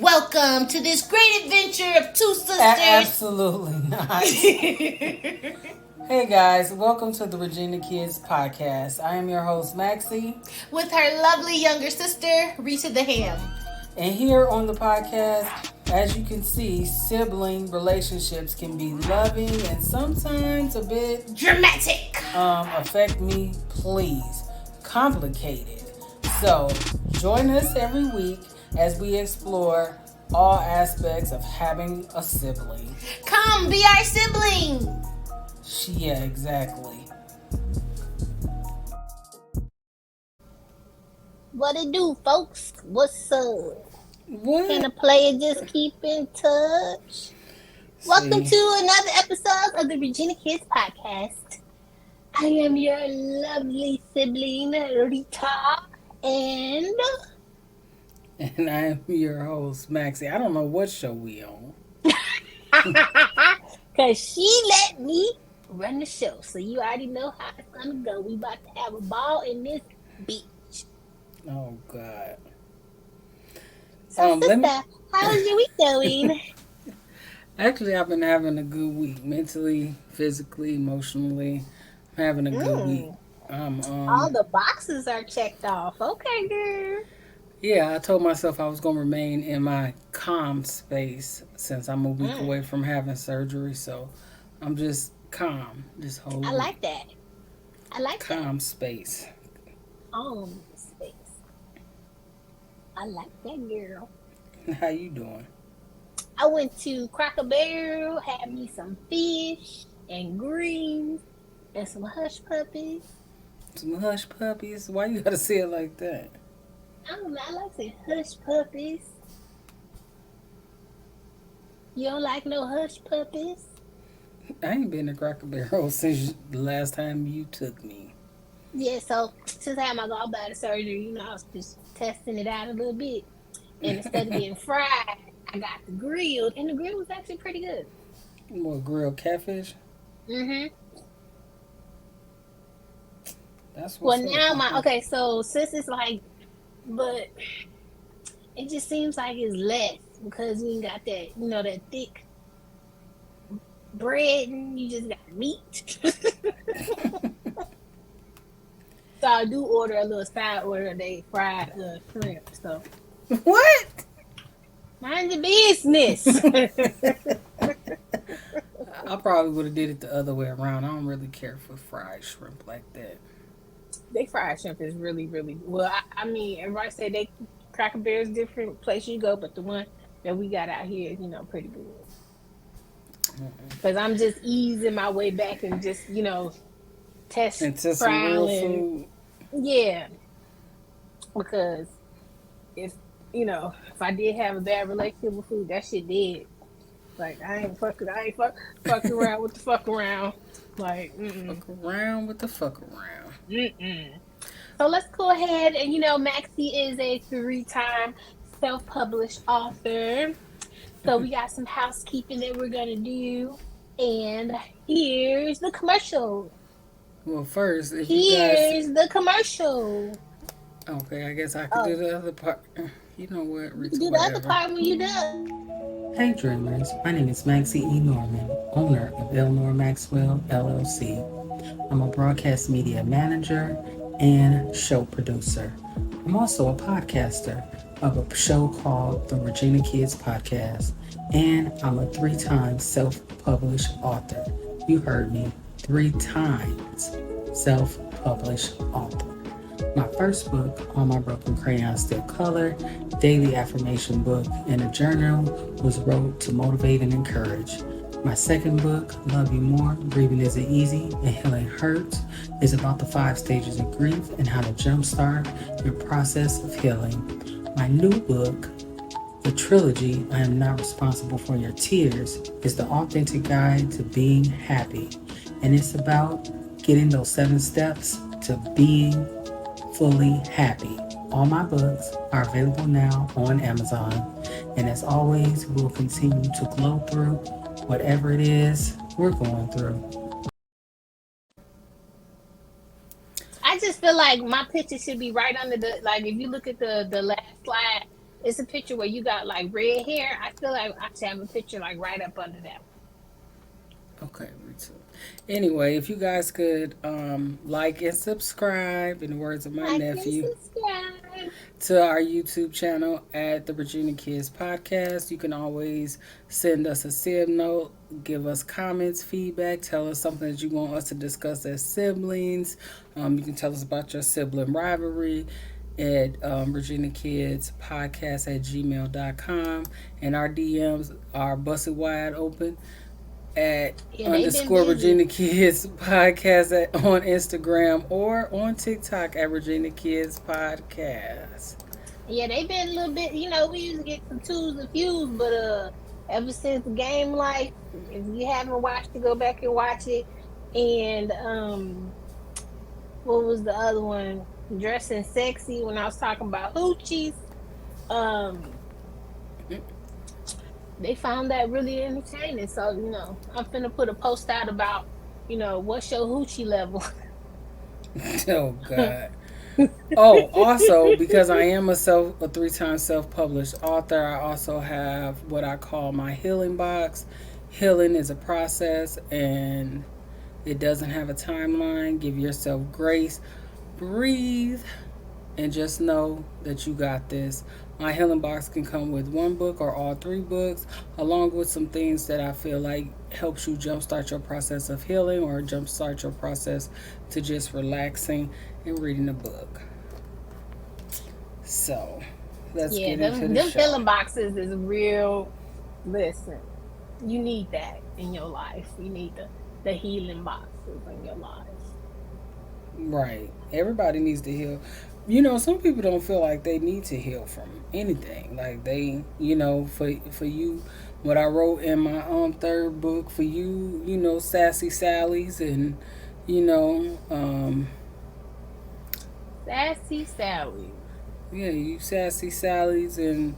Welcome to this great adventure of two sisters. Absolutely not. Hey guys, welcome to the Regina Kids podcast. I am your host, Maxie. With her lovely younger sister, Rita the H.A.M. And here on the podcast, as you can see, sibling relationships can be loving and sometimes a bit dramatic. Affect me, please. Complicated. So, join us every week as we explore all aspects of having a sibling. Come be our sibling. Yeah, exactly. What it do, folks? What's up? What? Can a player just keep in touch? Welcome to another episode of the Regina Kids podcast. I am your lovely sibling, Rita, and I am your host, Maxie. I don't know what show we on. because she let me run the show. So you already know how it's going to go. We about to have a ball in this beach. Oh, God. So, sister, how's your week going? Actually, I've been having a good week. Mentally, physically, emotionally. I'm having a good week. All the boxes are checked off. Okay, girl. Yeah, I told myself I was going to remain in my calm space since I'm a week away from having surgery. So I'm just calm this whole week. I like that. Calm space. Calm space. I like that, girl. How you doing? I went to Cracker Barrel, had me some fish and greens and some hush puppies. Some hush puppies? Why you gotta say it like that? I don't know. I like saying hush puppies. You don't like no hush puppies? I ain't been to Cracker Barrel since the last time you took me. Yeah, so since I had my gallbladder surgery, I was just testing it out a little bit. And instead of getting fried, I got the grilled, and the grill was actually pretty good. More grilled catfish? Mm-hmm. That's what's okay, so since it's like, but it just seems like it's less because we got that, that thick bread and you just got meat. So I do order a little side order. They fried shrimp. So what? Mind your business. I probably would have did it the other way around. I don't really care for fried shrimp like that. They fried shrimp is really, really well. I mean, everybody say they Cracker Barrel's different place you go, but the one that we got out here is pretty good. Because I'm just easing my way back and just test some real food. Yeah, because if I did have a bad relationship with food, that shit dead. Like I ain't fucking around with the fuck around. Like fuck around with the fuck around. So let's go ahead and Maxie is a 3-time self-published author. So we got some housekeeping that we're gonna do, and here's the commercial. Well, first, here's the commercial. Okay, I guess I could do the other part. You know what? Rita, do the other part when you're done. Hey dreamers, my name is Maxie E. Norman, owner of Eleanor Maxwell LLC. I'm a broadcast media manager and show producer. I'm also a podcaster of a show called the Regina Kids Podcast, and I'm a 3-time self-published author. You heard me, 3 times self-published author. My first book, On My Broken Crayon Still Color, daily affirmation book, and a journal was wrote to motivate and encourage. My second book, Love You More, Grieving Isn't Easy and Healing Hurts, is about the 5 stages of grief and how to jumpstart your process of healing. My new book, the trilogy, I Am Not Responsible for Your Tears, is the authentic guide to being happy. And it's about getting those 7 steps to being fully happy. All my books are available now on Amazon. And as always, we'll continue to glow through whatever it is we're going through. I just feel like my picture should be right under if you look at the last slide, It's a picture where you got like red hair. I feel like I should have a picture like right up under that. Okay, me too. Anyway, if you guys could like and subscribe, in the words of my Like and nephew, subscribe. to our YouTube channel at the Virginia Kids Podcast. You can always send us a sib note, give us comments, feedback, tell us something that you want us to discuss as siblings. You can tell us about your sibling rivalry at Virginia Kids Podcast at gmail.com. And our DMs are busted wide open at Yeah, they been underscore busy. Virginia Kids Podcast on Instagram or on TikTok at Virginia Kids Podcast. Yeah, they been a little bit. We used to get some twos and fews, but ever since the game life, if you haven't watched it, go back and watch it. And what was the other one? Dressing sexy. When I was talking about hoochies, um, they found that really entertaining. So I'm finna put a post out about what's your hoochie level. Oh God. Oh, also because I am a 3 time self-published author, I also have what I call my healing box. Healing is a process and it doesn't have a timeline. Give yourself grace. Breathe and just know that you got this. My healing box can come with one book or all 3 books, along with some things that I feel like helps you jumpstart your process of healing or jumpstart your process to just relaxing and reading a book. So, let's Yeah, get into them the them show. feeling boxes is real. Listen, you need that in your life. You need the healing boxes in your life. Right. Everybody needs to heal. Some people don't feel like they need to heal from anything. Like for you, what I wrote in my 3rd book for you, sassy Sally's and you know, Sassy Sally. yeah, you sassy Sally's and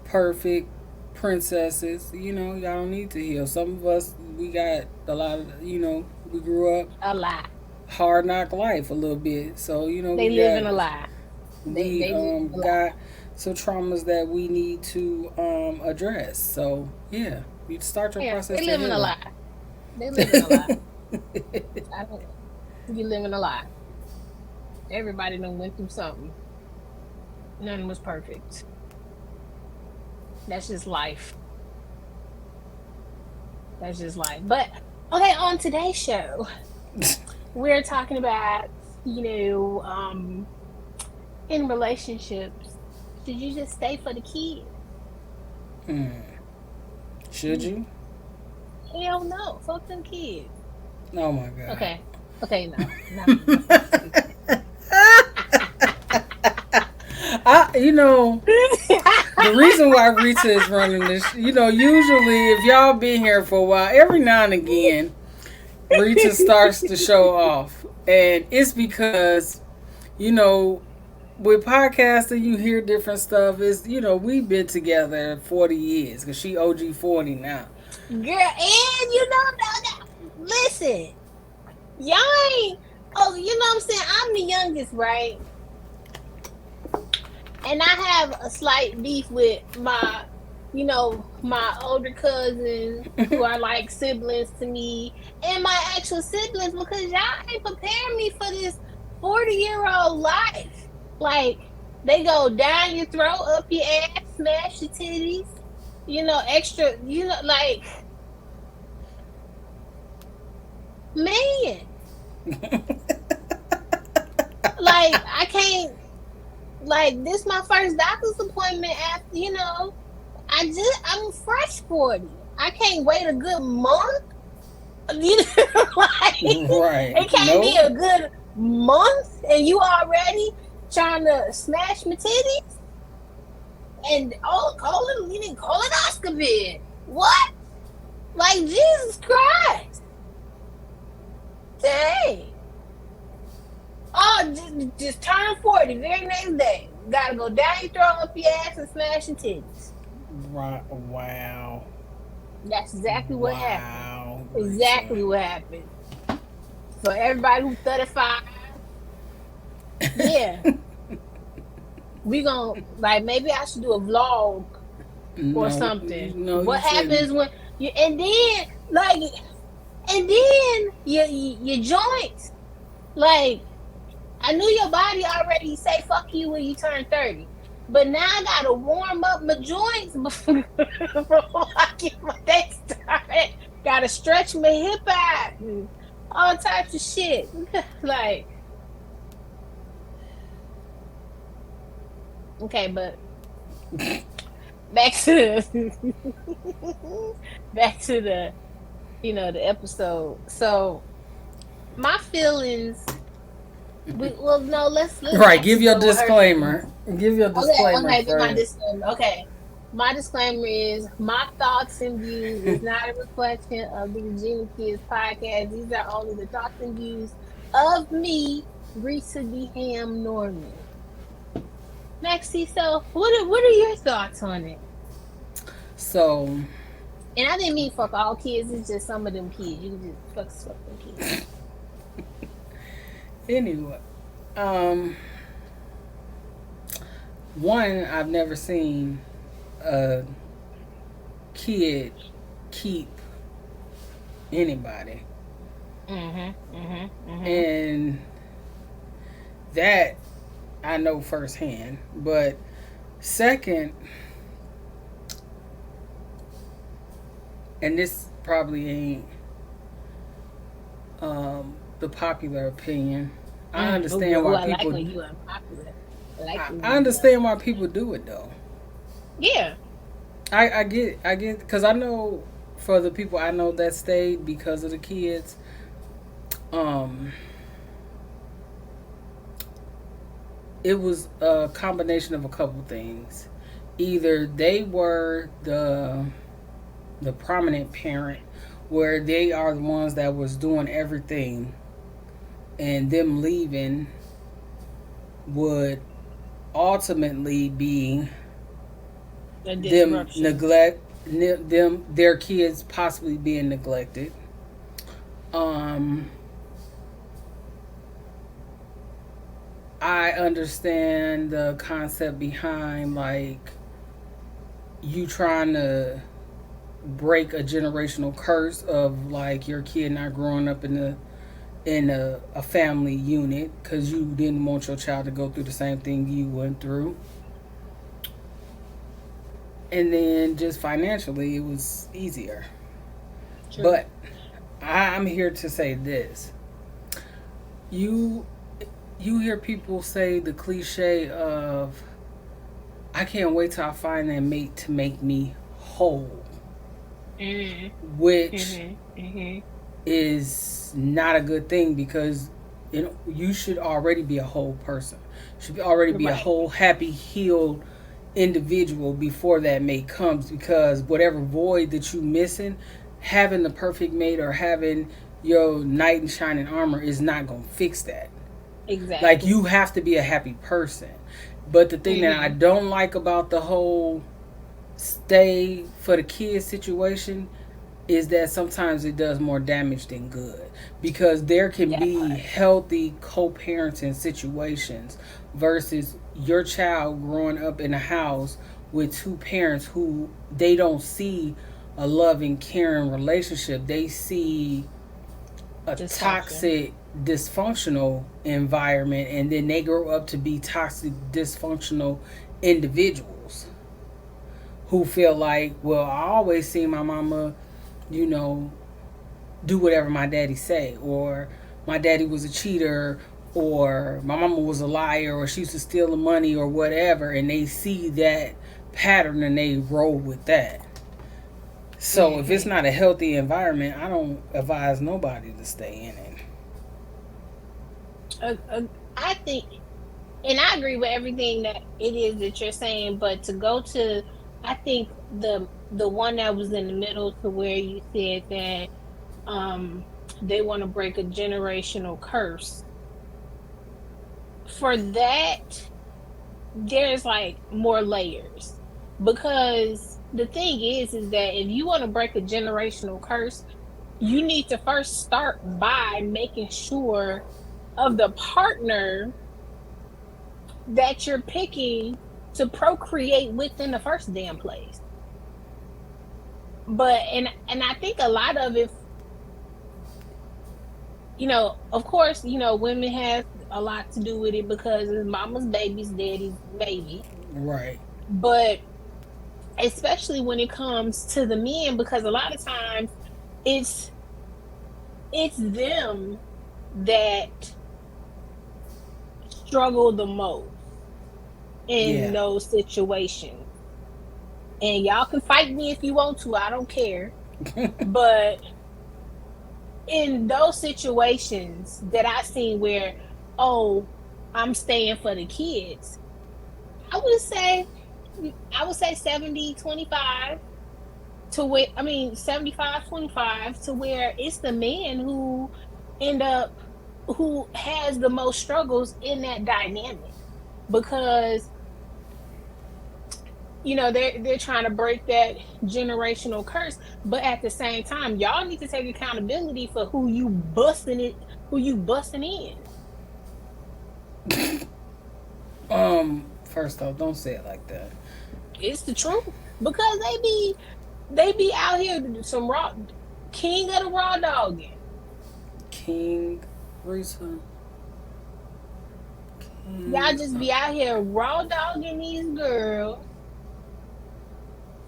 perfect princesses. Y'all don't need to heal. Some of us we got a lot of we grew up A lie. hard knock life a little bit. So They live in a lie. we They live in a lie. got some traumas that we need to address. So yeah, you start your Yeah, process they to live in a healing. lie. They live in a lie. I don't. You live in a lie. Everybody done went through something. None was perfect. That's just life. That's just life. But okay, on today's show, we're talking about in relationships, should you just stay for the kid? Hmm. Should Mm, you? Hell no. Fuck them kids. Oh my god. Okay. Okay, no. No, fuck them I kids. the reason why Rita is running this, usually if y'all been here for a while, every now and again Rita starts the show off, and it's because you know with podcasting, you hear different stuff. Is we've been together 40 years because she OG 40 now. Girl, and listen, y'all ain't, oh, you know what I'm saying? I'm the youngest, right? And I have a slight beef with my older cousins who are like siblings to me and my actual siblings because y'all ain't preparing me for this 40-year-old life. Like, they go down your throat, up your ass, smash your titties, extra, like, man, like, I can't, like, this my first doctor's appointment after, I'm fresh 40. I can't wait a good month. Like, Right? it can't be Nope. a good month and you already trying to smash my titties and you need colonoscopy. What? Like, Jesus Christ. Dang. Oh, just turn 40 very next day. Gotta go down your throat, up your ass, and smash your titties. Right. Wow. That's exactly what happened. Wow, Rita. Exactly what happened. For everybody who's 35, yeah, we gonna like maybe I should do a vlog or No, something. no, you What shouldn't. happens when you and then like and then your joints like I knew your body already say fuck you when you turn 30. But now I gotta warm up my joints before I get my day started. Gotta stretch my hip out and all types of shit. Like, okay, but back to back to the the episode. So my feelings well no, let's Right, give actually your go with her feelings. disclaimer. Give your Okay, disclaimer okay, then my first. disclaimer. Okay. My disclaimer is my thoughts and views is not a reflection of the Regina Kids podcast. These are only the thoughts and views of me, Rita the Ham Norman. Maxie, so what are your thoughts on it? So, And I didn't mean fuck all kids, it's just some of them kids. You can just fuck them kids. anyway, um, one, I've never seen a kid keep anybody. Mm-hmm. And that I know firsthand. But second, and this probably ain't the popular opinion. I understand Ooh, why I like people. when you unpopular. I like I, when I you do that. understand why people do it though. Yeah. I get, because I know for the people I know that stayed because of the kids. Um, it was a combination of a couple things. Either they were the prominent parent, where they are the ones that was doing everything, and them leaving would ultimately be A them disruption. neglect them their kids possibly being neglected. um I understand the concept behind, like, you trying to break a generational curse of, like, your kid not growing up in a family unit because you didn't want your child to go through the same thing you went through. And then just financially it was easier. True. But I'm here to say this. You you hear people say the cliche of, I can't wait till I find that mate to make me whole, Mm-hmm. which Mm-hmm. is not a good thing, because you should already be a whole person. Should already be a Right. whole, happy, healed individual before that mate comes, because whatever void that you missing, having the perfect mate or having your knight in shining armor is not going to fix that. Like, Exactly. you have to be a happy person. But the thing that I Mm-hmm. don't like about the whole stay for the kids situation is that sometimes it does more damage than good, because there can That be part. healthy co-parenting situations versus your child growing up in a house with two parents who they don't see a loving, caring relationship. They see a Dysfunction. toxic, dysfunctional environment, and then they grow up to be toxic, dysfunctional individuals who feel like, well, I always see my mama, you know, do whatever my daddy say, or my daddy was a cheater, or my mama was a liar, or she used to steal the money, or whatever, and they see that pattern and they roll with that. So if it's Mm-hmm. not a healthy environment, I don't advise nobody to stay in it. I think, and I agree with everything that it is that you're saying, but to go to, I think the one that was in the middle to where you said that they want to break a generational curse. For that, there's like more layers because the thing is that if you want to break a generational curse, you need to first start by making sure of the partner that you're picking to procreate with in the first damn place. But and I think a lot of it, of course, women have a lot to do with it because it's mama's baby's daddy's baby. Right. But especially when it comes to the men, because a lot of times it's it's them that struggle the most in Yeah. those situations. And y'all can fight me if you want to, I don't care. But in those situations that I seen where, oh, I'm staying for the kids, I would say I would say 70-25 to where, I mean 75-25, to where it's the man who end up who has the most struggles in that dynamic, because they're trying to break that generational curse, but at the same time y'all need to take accountability for who you busting in. First off, don't say it like that. It's the truth, because they be out here some raw king of the raw dogging. King Risa. Y'all King. just be out here raw dogging these girls,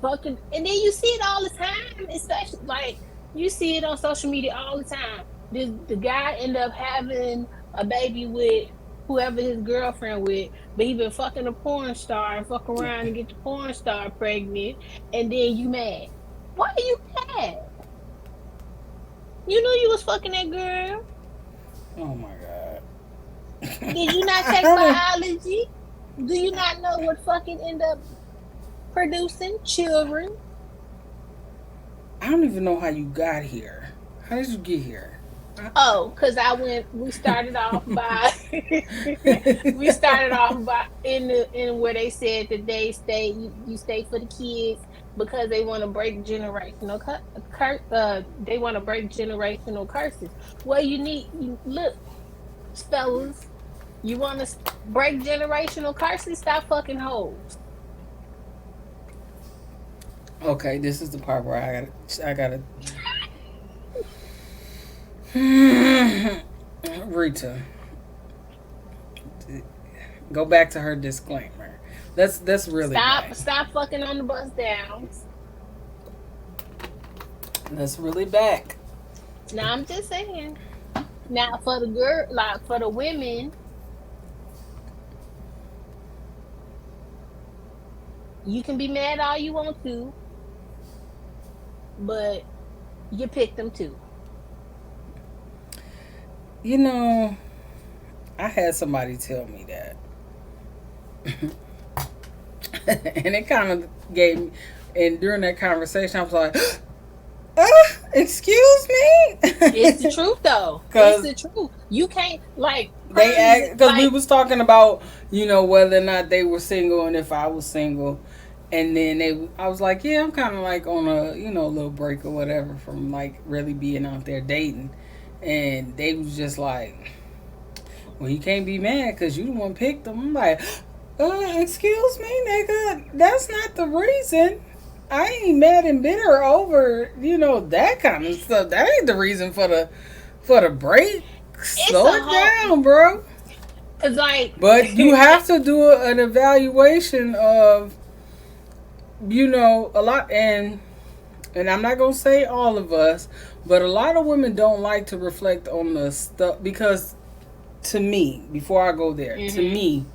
fucking, and then you see it all the time, especially like you see it on social media all the time. The guy end up having a baby with whoever his girlfriend with, but he been fucking a porn star and fuck around and get the porn star pregnant, and then you mad. Why are you mad? You knew you was fucking that girl. Oh my god. Did you not take biology? Do you not know what fucking end up producing children? I don't even know how you got here. How did you get here? Oh, because we started off by we started off by in where they said that you stay for the kids because they want to break they want to break generational curses. Well, look, fellas, you want to break generational curses? Stop fucking hoes. Okay, this is the part where I gotta Rita, go back to her disclaimer. That's really bad. Stop fucking on the bus downs. That's really back. Now I'm just saying. Now for the girl, like for the women, you can be mad all you want to, but you picked them too. You know, I had somebody tell me that, and it kind of gave me. And during that conversation, I was like, "Excuse It's the me," truth though. It's because the truth. You can't, like, they prime act example, because we like, was talking about whether or not they were single and if I was single, and then I was like, yeah, I'm kind of like on a little break or whatever from like really being out there dating, and they was just like, well, you can't be mad because you the one picked them. I'm like, excuse me, nigga, that's not the reason. I ain't mad and bitter over that kind of stuff. That ain't the reason for the break. it's Slow a it whole, down, bro. cause like, But you have to do an evaluation of a lot, and I'm not gonna say all of us, but a lot of women don't like to reflect on the stuff because to me, before I go there, to hmm me,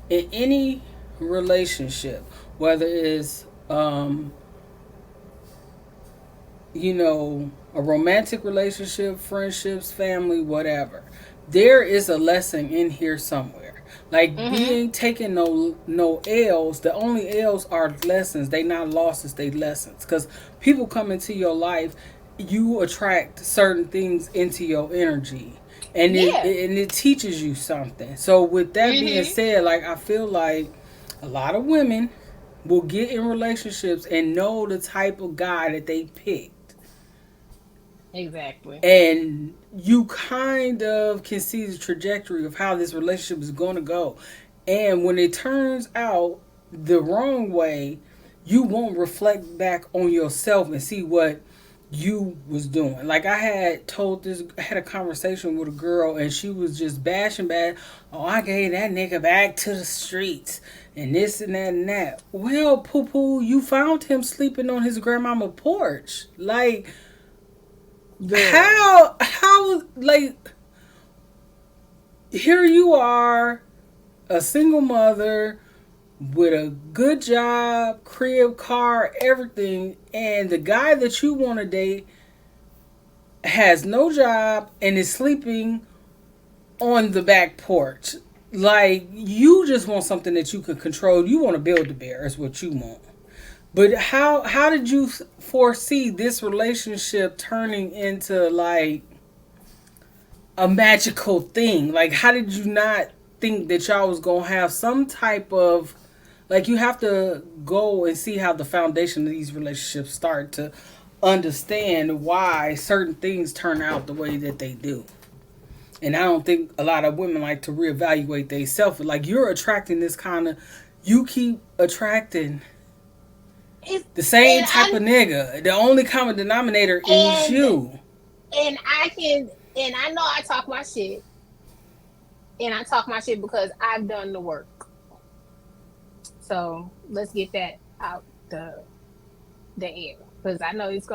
in any relationship, whether it's a romantic relationship, friendships, family, whatever, there is a lesson in here somewhere. Like hmm being taking no L's. The only L's are lessons. They not losses. They lessons. Because people come into your life, you attract certain things into your energy, and yeah, it teaches you something. So with that being hmm said, like I feel like a lot of women will get in relationships and know the type of guy that they picked. exactly. And you kind of can see the trajectory of how this relationship is going to go. And when it turns out the wrong way, you won't reflect back on yourself and see what you was doing. Like I had a conversation with a girl and she was just bashing bad. Oh, I gave that nigga back to the streets and this and that and that. Well, poo poo, you found him sleeping on his grandmama porch. Like Girl. like here you are, a single mother with a good job, crib, car, everything, and the guy that you want to date has no job and is sleeping on the back porch. Like, you just want something that you can control. You want to build a bear, is what you want. But how did you foresee this relationship turning into like a magical thing? Like, how did you not think that y'all was gonna have some type of, like, you have to go and see how the foundation of these relationships start to understand why certain things turn out the way that they do. And I don't think a lot of women like to reevaluate themselves. Like, you're attracting this kind of, you keep attracting It's, the same and type I of nigga. The only common denominator is and you. and I can and I know I talk my shit, and I talk my shit because I've done the work. So let's get that out the air, because I know it's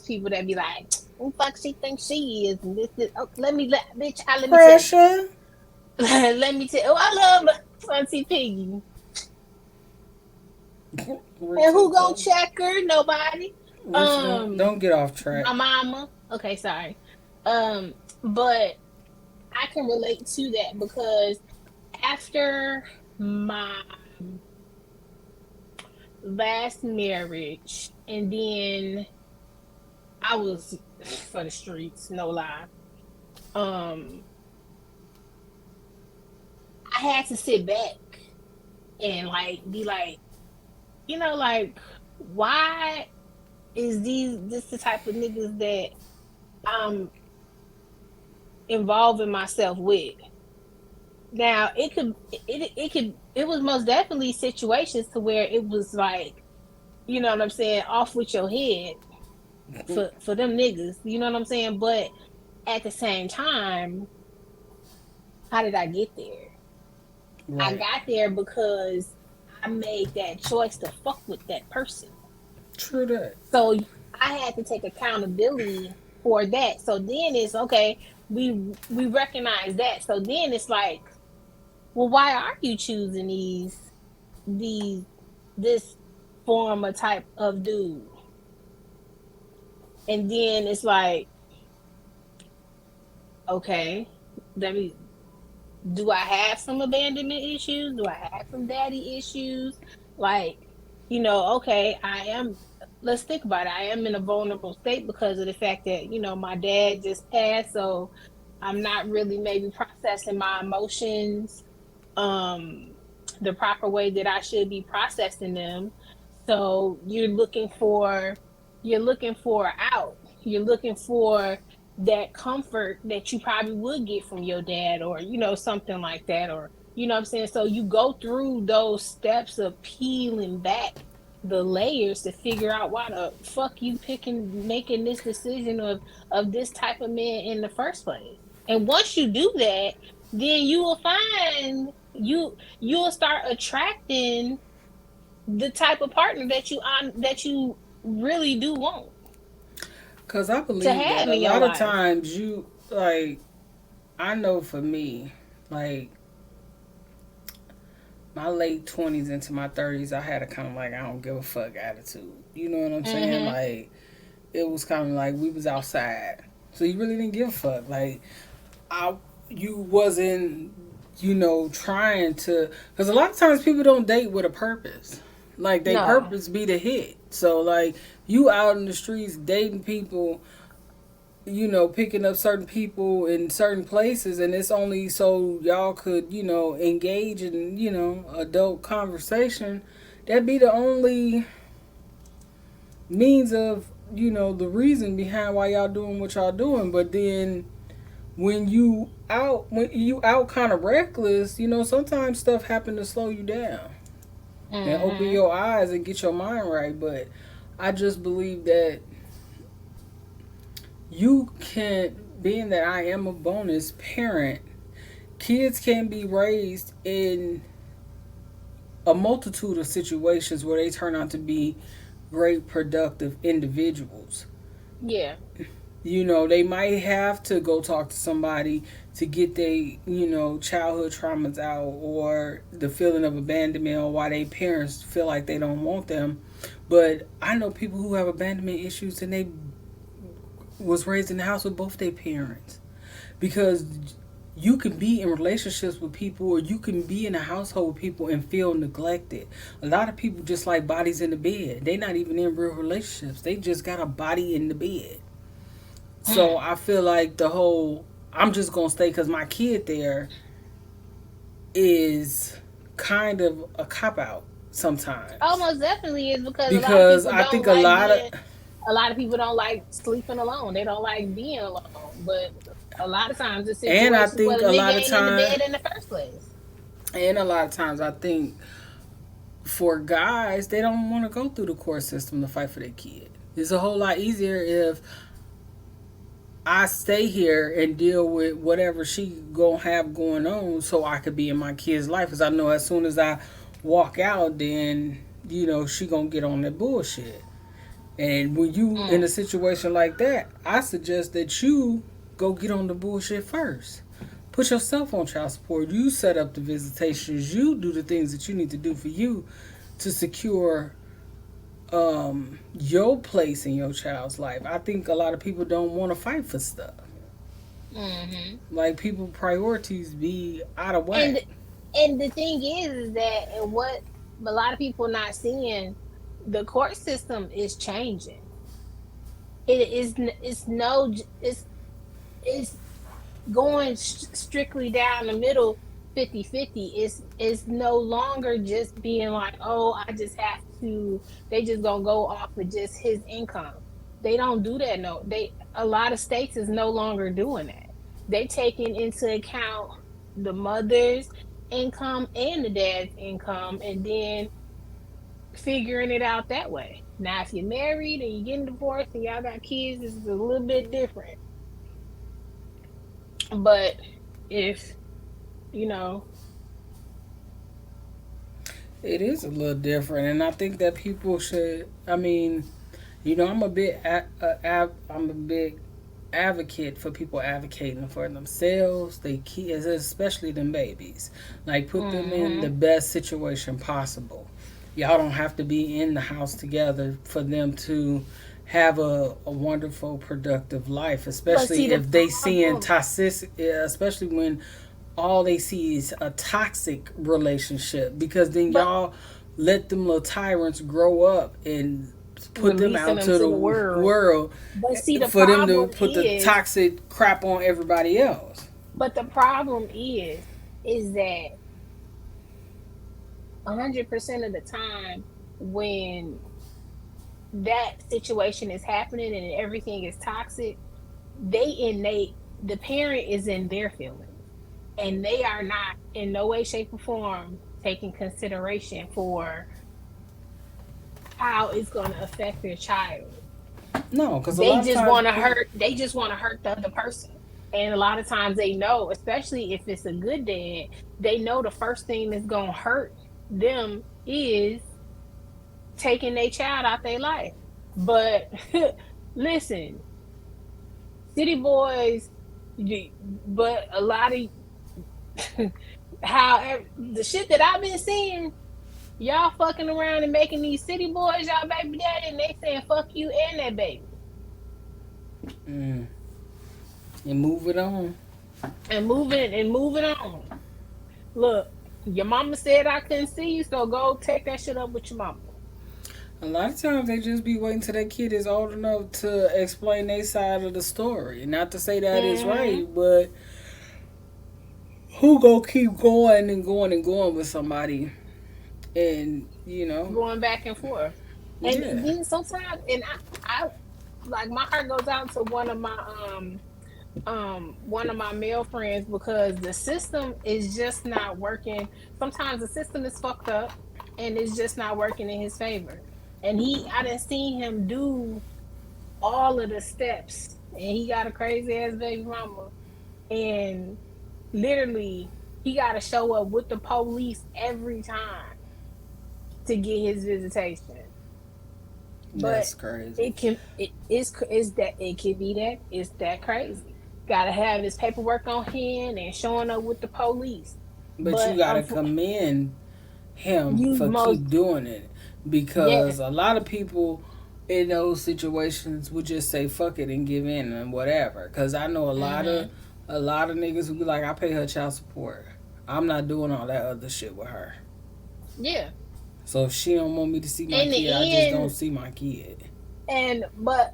people that be like, "Who fuck she thinks she is?" And this. Oh, let me tell you. Pressure. Let me tell. Oh, I love Auntie Piggy. And Rita, who gonna check her? Nobody. Rita, don't Um, get off track. my mama. Okay, sorry. Um, but I can relate to that because after my last marriage, and then I was for the streets, no lie. Um, I had to sit back and like be like, like, why is this the type of niggas that I'm involving myself with? Now it was most definitely situations to where it was like, you know what I'm saying, off with your head for them niggas, you know what I'm saying? But at the same time, how did I get there? I Right. got there because I made that choice to fuck with that person. True that. So I had to take accountability for that. So then it's okay, we recognize that. So then it's like, well, why are you choosing these this form or type of dude? And then it's like, okay, let me do I have some abandonment issues? Do I have some daddy issues? Like, okay, let's think about it. I am in a vulnerable state because of the fact that, my dad just passed. So I'm not really maybe processing my emotions um the proper way that I should be processing them. So you're looking for out. You're looking for that comfort that you probably would get from your dad, or something like that, or what I'm saying. So you go through those steps of peeling back the layers to figure out why the fuck you making this decision of this type of man in the first place. And once you do that, then you will find you'll start attracting the type of partner that you really do want Because I to believe that have a in your lot of life. times like, I know for me, like, my late 20s into my 30s, I had a kind of like, I don't give a fuck attitude. You know what I'm saying? Mm-hmm. Like, it was kind of like we was outside. So you really didn't give a fuck. Like, I, you wasn't, trying to, because a lot of times people don't date with a purpose. Like, they No. purpose be to hit. So, like, you out in the streets dating people, picking up certain people in certain places, and it's only so y'all could, engage in, adult conversation. That'd be the only means of, the reason behind why y'all doing what y'all doing. But then when you out kind of reckless, sometimes stuff happen to slow you down and open Mm-hmm. your eyes and get your mind right. But I just believe that you can, being that I am a bonus parent, kids can be raised in a multitude of situations where they turn out to be great productive individuals. Yeah. They might have to go talk to somebody to get their, childhood traumas out, or the feeling of abandonment, or why their parents feel like they don't want them. But I know people who have abandonment issues and they was raised in the house with both their parents. Because you can be in relationships with people, or you can be in a household with people and feel neglected. A lot of people just like bodies in the bed. They not even in real relationships. They just got a body in the bed. So Mm. I feel like the whole "I'm just gonna stay because my kid there" is kind of a cop out sometimes. Almost definitely is because a lot of Because people I don't think a like lot of being. A lot of people don't like sleeping alone. They don't like being alone. But a lot of times, the and I situations where think the a nigga lot of ain't in the time bed in the first place. and a lot of times I think for guys, they don't want to go through the court system to fight for their kid. It's a whole lot easier if I stay here and deal with whatever she gonna have going on, so I could be in my kid's life. Because I know as soon as I walk out, then she gonna get on that bullshit. And when you in a Mm. situation like that, I suggest that you go get on the bullshit first. Put yourself on child support. You set up the visitations. You do the things that you need to do for you to secure your place in your child's life. I think a lot of people don't want to fight for stuff. Mm-hmm. Like, people priorities be out of And whack. and the thing is that, and what a lot of people not seeing, the court system is changing. It is. It's no. It's going strictly down the middle, 50-50. It's no longer just being like, oh, I just have to, they just gonna go off with just his income. They don't do that. No, they, a lot of states is no longer doing that. They taking into account the mother's income and the dad's income, and then figuring it out that way. Now if you're married and you're getting divorced and y'all got kids, it's a little bit different. But if, you know, It is a little different, and I think that people should. I mean, I'm a big advocate for people advocating for themselves, they kids, especially them babies. Like, put them in the mm-hmm. best situation possible. Y'all don't have to be in the house together for them to have a wonderful, productive life, But see, especially the if they seeing problem, toxicity, especially when all they see is a toxic relationship, because then but y'all let them little tyrants grow up and put them releasing out them to to the the world. world But see, the for them to problem put the is, toxic crap on everybody else. but the problem is that 100% of the time, when that situation is happening and everything is toxic, they innate, the parent is in their feelings, and they are not in no way, shape, or form taking consideration for how it's going to affect their child. No, because a They lot of just times want to people, hurt, they just want to hurt the other person. And a lot of times they know, especially if it's a good dad, they know the first thing that's going to hurt them is taking their child out their life. But listen, city boys, but a lot of how the shit that I've been seeing, y'all fucking around and making these city boys y'all baby daddy, and they saying fuck you and that baby, mm, and move it on. and moving on. Look, your mama said I couldn't see you, so go take that shit up with your mama. A lot of times they just be waiting till that kid is old enough to explain their side of the story. Not to say that is Mm-hmm. right, but who gonna keep going and going and going with somebody? And Going back and forth. And yeah. then sometimes, and I like, my heart goes out to one of my one of my male friends because the system is just not working. Sometimes the system is fucked up and it's just not working in his favor. And I didn't see him do all of the steps, and he got a crazy ass baby mama, and literally he got to show up with the police every time to get his visitation. But That's crazy. it's that it can be that it's that crazy. Got to have his paperwork on hand and showing up with the police. But you But gotta commend him you for most keep doing it, because yes, a lot of people in those situations would just say fuck it and give in and whatever. Because I know hmm a lot of niggas who be like, I pay her child support. I'm not doing all that other shit with her. yeah. So if she don't want me to see my In kid, I just the don't end, see my kid. but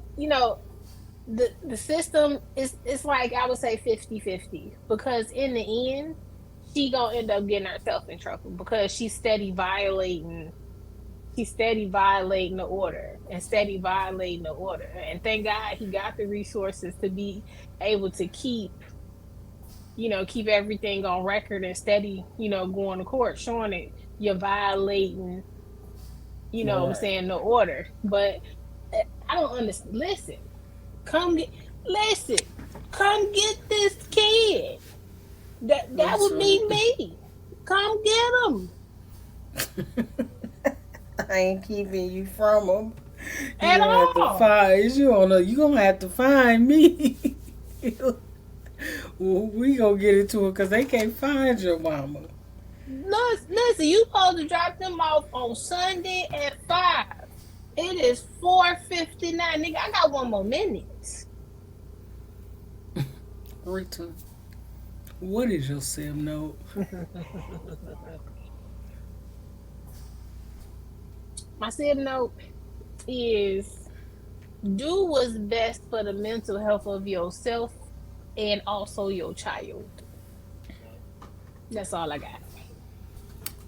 the system is it's like I would say 50-50 because in the end she gonna end up getting herself in trouble because she's steady violating the order and steady violating the order, and thank God he got the resources to be able to keep everything on record and steady going to court showing it you're violating what I'm Right. saying, the order. But I don't understand. Come get listen, come get this kid. That That's would right. be me. Come get him I ain't keeping you from him. You at gonna have to all. find you on a, you gonna have to find me. We gonna get into it because they can't find your mama. Listen, you supposed to drop them off on Sunday at 5. It is 4:59. Nigga, I got one more minute. Rita, what is your sim note? My said note is do what's best for the mental health of yourself and also your child. That's all I got.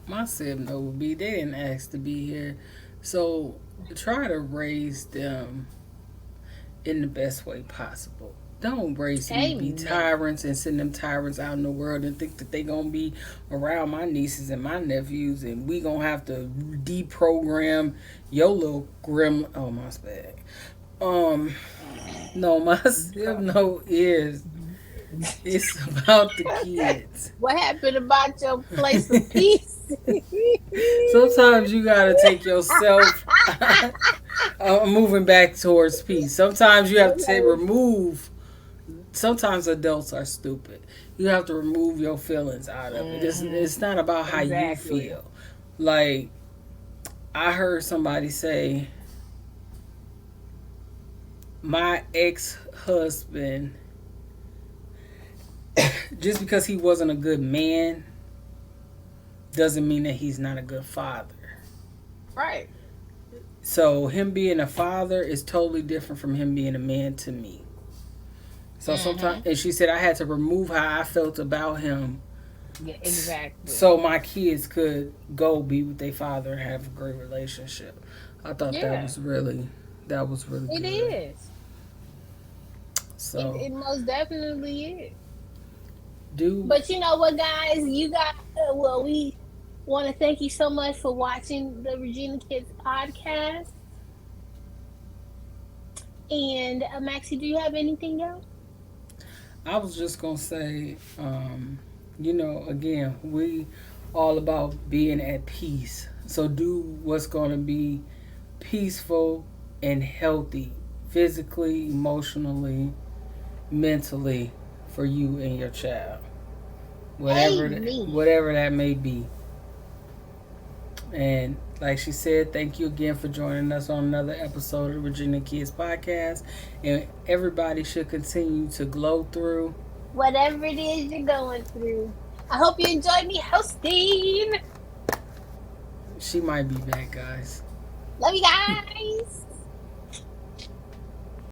My sim note would be they didn't ask to be here, so try to raise them in the best way possible. Don't raise them to be Amen. tyrants and send them tyrants out in the world and think that they gonna be around my nieces and my nephews and we gonna have to deprogram your little grim. Oh my bad. Um, no, my sim note is it's about the kids. What happened about your place of peace? Sometimes you gotta take yourself. I'm moving back towards peace. Sometimes you have to Okay. remove. Sometimes adults are stupid. You have to remove your feelings out of it. It's not about how you Exactly. feel. Like, I heard somebody say, my ex husband, just because he wasn't a good man, doesn't mean that he's not a good father. Right. So, him being a father is totally different from him being a man to me. So sometimes, hmm and she said I had to remove how I felt about him, Yeah, exactly. so my kids could go be with their father and have a great relationship. I thought Yeah, that was really it good. is. It, So it most definitely is. do But you know what, guys? We want to thank you so much for watching the Regina Kids podcast. And Maxie, do you have anything else? I was just gonna say, again, we all about being at peace. So do what's gonna be peaceful and healthy, physically, emotionally, mentally, for you and your child. Amen. Whatever that may be. And like she said, thank you again for joining us on another episode of the Virginia Kids Podcast. And everybody should continue to glow through. Whatever it is you're going through. I hope you enjoyed me hosting. She might be back, guys. Love you guys.